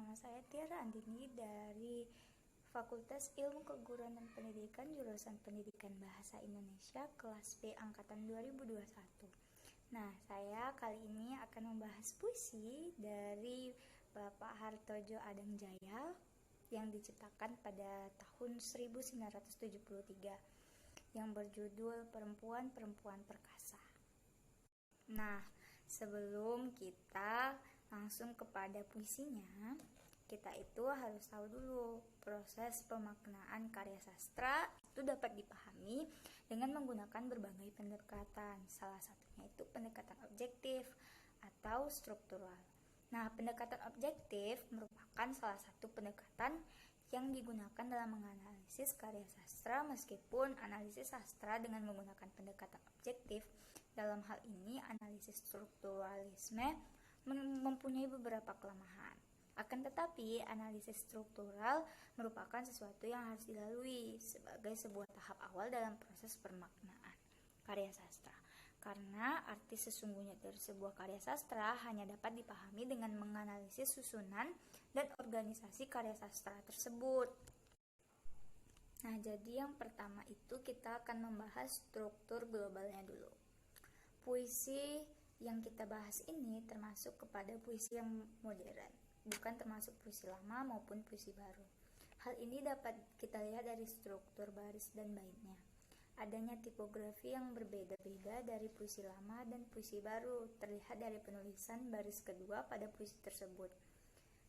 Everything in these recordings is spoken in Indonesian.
Nama saya Tiara Andini dari Fakultas Ilmu Keguruan dan Pendidikan Jurusan Pendidikan Bahasa Indonesia kelas B angkatan 2021. Nah, saya kali ini akan membahas puisi dari Bapak Hartojo Adangjaya yang diciptakan pada tahun 1973 yang berjudul Perempuan-Perempuan Perkasa. Nah, sebelum kita langsung kepada puisinya, kita itu harus tahu dulu proses pemaknaan karya sastra itu dapat dipahami dengan menggunakan berbagai pendekatan. Salah satunya itu pendekatan objektif atau struktural. Nah, pendekatan objektif merupakan salah satu pendekatan yang digunakan dalam menganalisis karya sastra, meskipun analisis sastra dengan menggunakan pendekatan objektif dalam hal ini analisis strukturalisme mempunyai beberapa kelemahan. Akan tetapi, analisis struktural merupakan sesuatu yang harus dilalui sebagai sebuah tahap awal dalam proses pemaknaan karya sastra. Karena arti sesungguhnya dari sebuah karya sastra hanya dapat dipahami dengan menganalisis susunan dan organisasi karya sastra tersebut. Nah, jadi yang pertama itu kita akan membahas struktur globalnya dulu. Puisi yang kita bahas ini termasuk kepada puisi yang modern, bukan termasuk puisi lama maupun puisi baru. Hal ini dapat kita lihat dari struktur baris dan baitnya. Adanya tipografi yang berbeda-beda dari puisi lama dan puisi baru terlihat dari penulisan baris kedua pada puisi tersebut.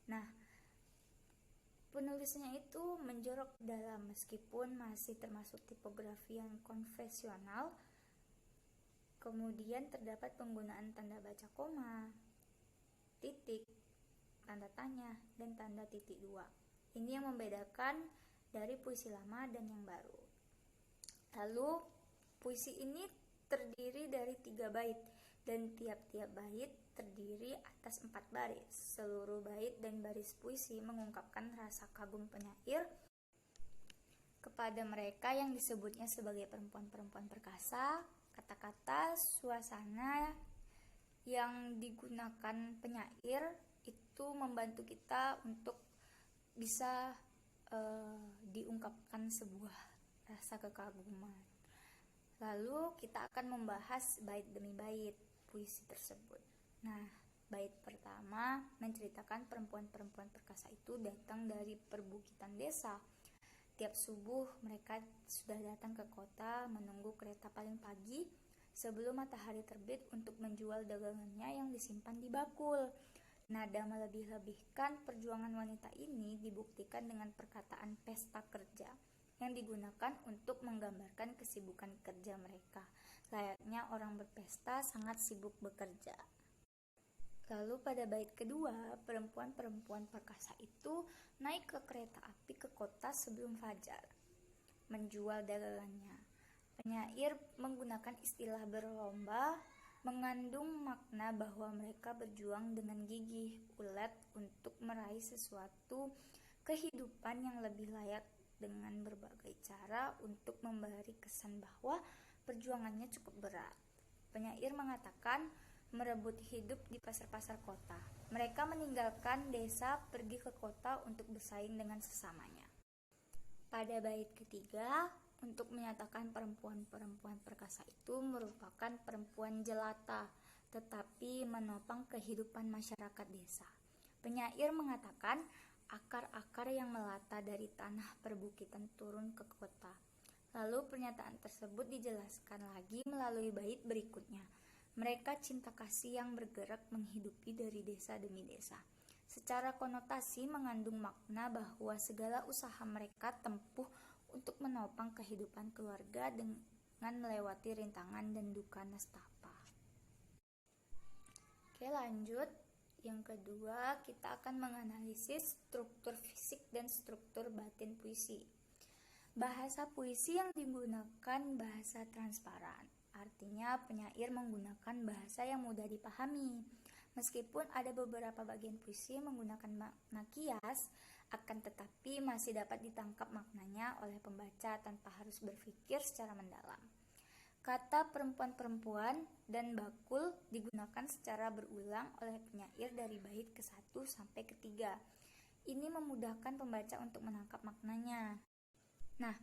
Nah, penulisnya itu menjorok dalam meskipun masih termasuk tipografi yang konvensional. Kemudian terdapat penggunaan tanda baca koma, titik, tanda tanya, dan tanda titik dua. Ini yang membedakan dari puisi lama dan yang baru. Lalu, puisi ini terdiri dari 3 bait, dan tiap-tiap bait terdiri atas 4 baris. Seluruh bait dan baris puisi mengungkapkan rasa kagum penyair kepada mereka yang disebutnya sebagai perempuan-perempuan perkasa. Kata-kata, suasana yang digunakan penyair itu membantu kita untuk bisa diungkapkan sebuah rasa kekaguman. Lalu kita akan membahas bait demi bait puisi tersebut. Nah, bait pertama menceritakan perempuan-perempuan perkasa itu datang dari perbukitan desa. Tiap subuh mereka sudah datang ke kota menunggu kereta paling pagi sebelum matahari terbit untuk menjual dagangannya yang disimpan di bakul. Nada melebih-lebihkan perjuangan wanita ini dibuktikan dengan perkataan pesta kerja yang digunakan untuk menggambarkan kesibukan kerja mereka. Layaknya orang berpesta sangat sibuk bekerja. Lalu pada bait kedua, perempuan-perempuan perkasa itu naik ke kereta api ke kota sebelum fajar, menjual dagangannya. Penyair menggunakan istilah berlomba, mengandung makna bahwa mereka berjuang dengan gigih, ulet untuk meraih sesuatu kehidupan yang lebih layak dengan berbagai cara untuk memberi kesan bahwa perjuangannya cukup berat. Penyair mengatakan merebut hidup di pasar-pasar kota. Mereka meninggalkan desa pergi ke kota untuk bersaing dengan sesamanya. Pada bait ketiga, untuk menyatakan perempuan-perempuan perkasa itu merupakan perempuan jelata, tetapi menopang kehidupan masyarakat desa. Penyair mengatakan akar-akar yang melata dari tanah perbukitan turun ke kota. Lalu pernyataan tersebut dijelaskan lagi melalui bait berikutnya. Mereka cinta kasih yang bergerak menghidupi dari desa demi desa. Secara konotasi mengandung makna bahwa segala usaha mereka tempuh untuk menopang kehidupan keluarga dengan melewati rintangan dan duka nestapa. Oke, lanjut. Yang kedua, kita akan menganalisis struktur fisik dan struktur batin puisi. Bahasa puisi yang digunakan bahasa transparan. Artinya penyair menggunakan bahasa yang mudah dipahami. Meskipun ada beberapa bagian puisi menggunakan makna kias, akan tetapi masih dapat ditangkap maknanya oleh pembaca tanpa harus berpikir secara mendalam. Kata perempuan-perempuan dan bakul digunakan secara berulang oleh penyair dari bait ke-1 sampai ke-3. Ini memudahkan pembaca untuk menangkap maknanya. Nah,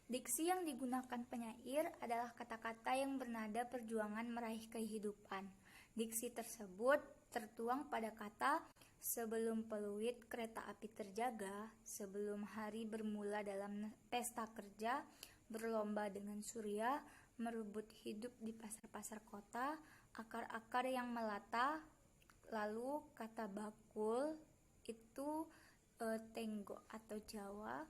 diksi yang digunakan penyair adalah kata-kata yang bernada perjuangan meraih kehidupan. Diksi tersebut tertuang pada kata sebelum peluit kereta api terjaga, sebelum hari bermula dalam pesta kerja, berlomba dengan surya, merebut hidup di pasar-pasar kota, akar-akar yang melata. Lalu kata bakul itu tenggo atau Jawa,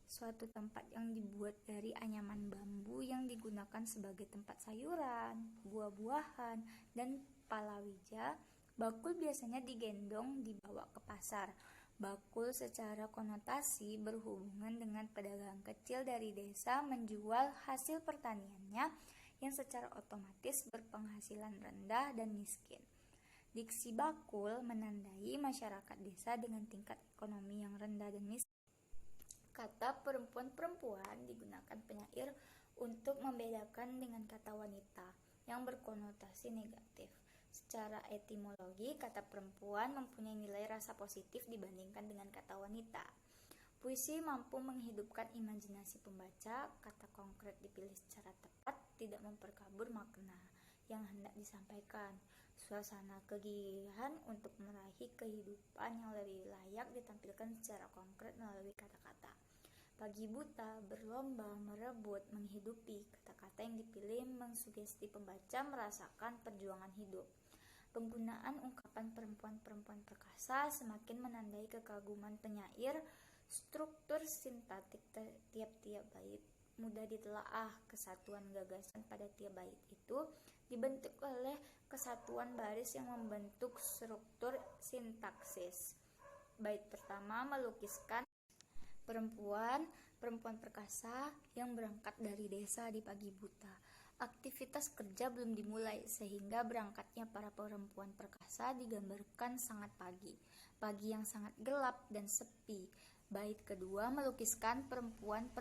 suatu tempat yang dibuat dari anyaman bambu yang digunakan sebagai tempat sayuran, buah-buahan, dan palawija. Bakul biasanya digendong dibawa ke pasar. Bakul secara konotasi berhubungan dengan pedagang kecil dari desa menjual hasil pertaniannya yang secara otomatis berpenghasilan rendah dan miskin. Diksi bakul menandai masyarakat desa dengan tingkat ekonomi yang rendah dan miskin. Kata perempuan-perempuan digunakan penyair untuk membedakan dengan kata wanita yang berkonotasi negatif. Secara etimologi, kata perempuan mempunyai nilai rasa positif dibandingkan dengan kata wanita. Puisi mampu menghidupkan imajinasi pembaca, kata konkret dipilih secara tepat, tidak memperkabur makna yang hendak disampaikan. Suasana kegigihan untuk meraih kehidupan yang lebih layak ditampilkan secara konkret melalui kata-kata. Pagi buta, berlomba, merebut, menghidupi. Kata-kata yang dipilih mengsugesti pembaca merasakan perjuangan hidup. Penggunaan ungkapan perempuan-perempuan perkasa semakin menandai kekaguman penyair. Struktur sintaktik tiap-tiap bait mudah ditelaah. Kesatuan gagasan pada tiap bait itu dibentuk oleh kesatuan baris yang membentuk struktur sintaksis. Bait pertama melukiskan perempuan perkasa yang berangkat dari desa di pagi buta. Aktivitas kerja belum dimulai sehingga berangkatnya para perempuan perkasa digambarkan sangat pagi. Pagi yang sangat gelap dan sepi. Bait kedua melukiskan perempuan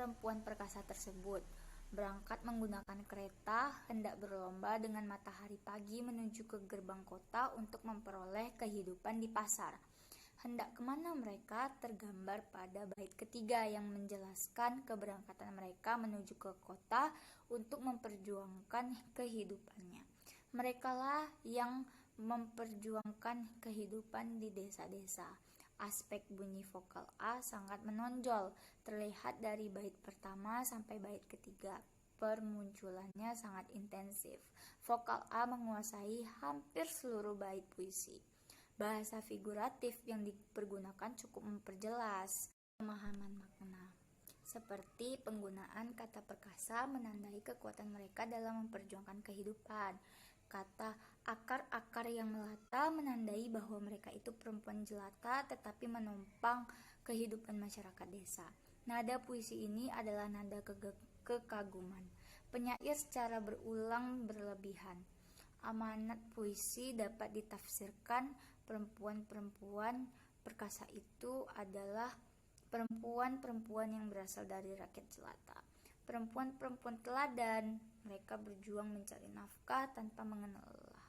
perkasa tersebut berangkat menggunakan kereta, hendak berlomba dengan matahari pagi menuju ke gerbang kota untuk memperoleh kehidupan di pasar. Hendak kemana mereka tergambar pada bait ketiga yang menjelaskan keberangkatan mereka menuju ke kota untuk memperjuangkan kehidupannya. Merekalah yang memperjuangkan kehidupan di desa-desa. Aspek bunyi vokal A sangat menonjol, terlihat dari bait pertama sampai bait ketiga. Permunculannya sangat intensif. Vokal A menguasai hampir seluruh bait puisi. Bahasa figuratif yang dipergunakan cukup memperjelas pemahaman makna. Seperti penggunaan kata perkasa menandai kekuatan mereka dalam memperjuangkan kehidupan. Kata akar-akar yang melata menandai bahwa mereka itu perempuan jelata tetapi menumpang kehidupan masyarakat desa. Nada puisi ini adalah nada kekaguman. Penyair secara berulang berlebihan. Amanat puisi dapat ditafsirkan perempuan-perempuan perkasa itu adalah perempuan-perempuan yang berasal dari rakyat jelata. Perempuan-perempuan teladan, mereka berjuang mencari nafkah tanpa mengenal lelah.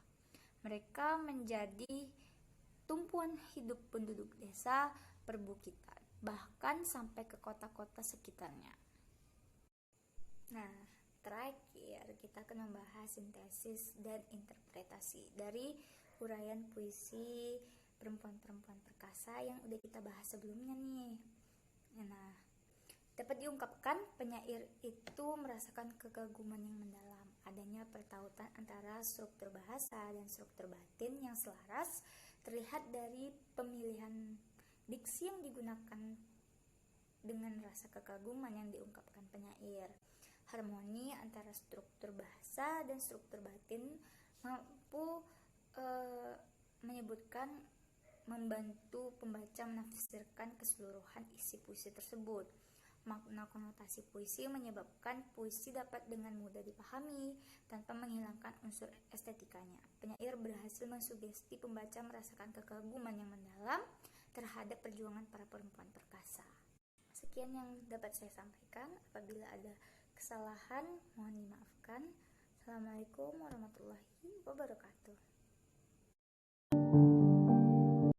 Mereka menjadi tumpuan hidup penduduk desa perbukitan, bahkan sampai ke kota-kota sekitarnya. Nah, terakhir kita akan membahas sintesis dan interpretasi dari uraian puisi perempuan-perempuan perkasa yang udah kita bahas sebelumnya nih. Nah, dapat diungkapkan penyair itu merasakan kekaguman yang mendalam, adanya pertautan antara struktur bahasa dan struktur batin yang selaras terlihat dari pemilihan diksi yang digunakan dengan rasa kekaguman yang diungkapkan penyair. Harmoni antara struktur bahasa dan struktur batin mampu membantu pembaca menafsirkan keseluruhan isi puisi tersebut. Makna konotasi puisi menyebabkan puisi dapat dengan mudah dipahami tanpa menghilangkan unsur estetikanya. Penyair berhasil mensugesti pembaca merasakan kekaguman yang mendalam terhadap perjuangan para perempuan perkasa. Sekian yang dapat saya sampaikan. Apabila ada kesalahan, mohon dimaafkan. Assalamualaikum warahmatullahi wabarakatuh.